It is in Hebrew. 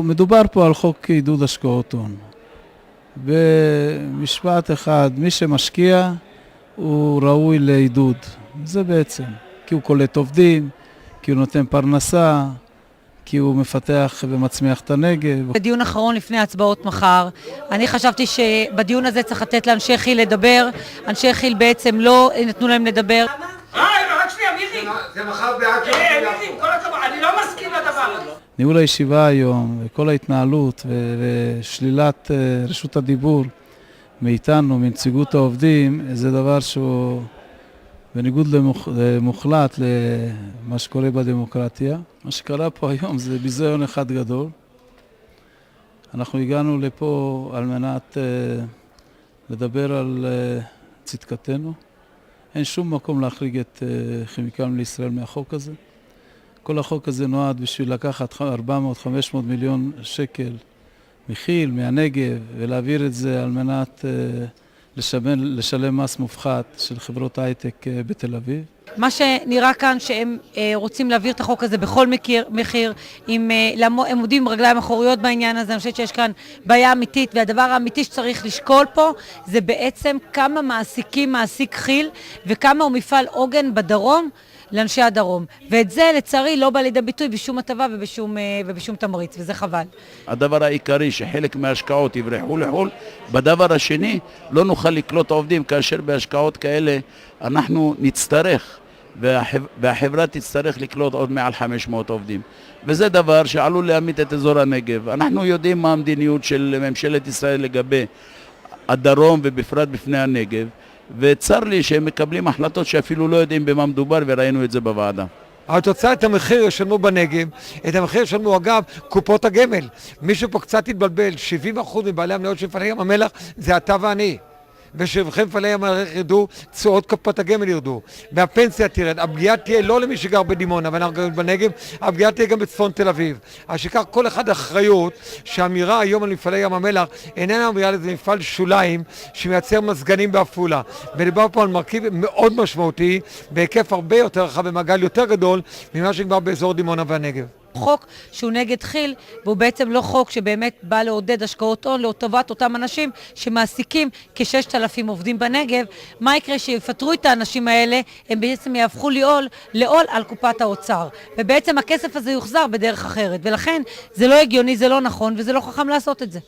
מדובר פה על חוק עידוד השקעות הון. במשפט אחד, מי שמשקיע הוא ראוי לעידוד. זה בעצם, כי הוא קולט עובדים, כי הוא נותן פרנסה, כי הוא מפתח ומצמיח את הנגב. בדיון אחרון לפני הצבעות מחר, אני חשבתי שבדיון הזה צריך לתת לאנשי חיל לדבר. אנשי חיל בעצם לא נתנו להם לדבר. רק שנייה, מירי. זה מחר בעד של מירי, כל הכבוד, אני לא מסכים לדבר הזה. ניהול הישיבה היום, וכל ההתנהלות ושלילת רשות הדיבור מאיתנו, מנציגות העובדים, זה דבר שהוא בניגוד מוחלט למה שקורה בדמוקרטיה. מה שקרה פה היום זה ביזיון אחד גדול. אנחנו הגענו לפה על מנת לדבר על צדקתנו. אין שום מקום להחריג את כימיקלים לישראל מהחוק הזה. כל החוק הזה נועד בשביל לקחת 400-500 מיליון שקל מכיל, מהנגב, ולהעביר את זה על מנת לשלם מס מופחת של חברות הייטק בתל אביב. מה שנראה כאן שהם רוצים להעביר את החוק הזה בכל מחיר, הם עומדים רגליים אחוריות בעניין הזה. אני חושבת שיש כאן בעיה אמיתית, והדבר האמיתי שצריך לשקול פה זה בעצם כמה מעסיקים מעסיק חיל וכמה הוא מפעל עוגן בדרום לאנשי הדרום. ואת זה לצערי לא בא לידי ביטוי בשום הטבה ובשום תמריץ, וזה חבל. הדבר העיקרי שחלק מההשקעות יברחו לחול. בדבר השני, לא נוכל לקלוט עובדים כאשר בהשקעות כאלה אנחנו נצטרך, והחברה תצטרך לקלוט עוד מעל 500 עובדים. וזה דבר שעלול להעמיד את אזור הנגב. אנחנו יודעים מה המדיניות של ממשלת ישראל לגבי הדרום ובפרט בפני הנגב. וצר לי שהם מקבלים החלטות שאפילו לא יודעים במה מדובר, וראינו את זה בוועדה. התוצאה, את המחיר ישלמו בנגב, את המחיר ישלמו אגב קופות הגמל. מישהו פה קצת התבלבל, 70% מבעלי המניות של מפעלי ים המלח זה אתה ואני. ושבכם מפעלי ים המלח ירדו, תשואות קופות הגמל ירדו. והפנסיה תרד, הפגיעה תהיה לא למי שגר בדימונה ואנחנו גרים בנגב, הפגיעה תהיה גם בצפון תל אביב. אז שכך כל אחד אחריות שהאמירה היום על מפעלי ים המלח איננה אמירה לזה מפעל שוליים שמייצר מזגנים בעפולה. מדובר פה על מרכיב מאוד משמעותי, בהיקף הרבה יותר רחב במעגל יותר גדול ממה שכבר באזור דימונה והנגב. חוק שהוא נגד חיל, והוא בעצם לא חוק שבאמת בא לעודד השקעות הון לטובת אותם אנשים שמעסיקים כ-6,000 עובדים בנגב. מה יקרה שיפטרו את האנשים האלה? הם בעצם יהפכו לעול על קופת האוצר, ובעצם הכסף הזה יוחזר בדרך אחרת, ולכן זה לא הגיוני, זה לא נכון וזה לא חכם לעשות את זה.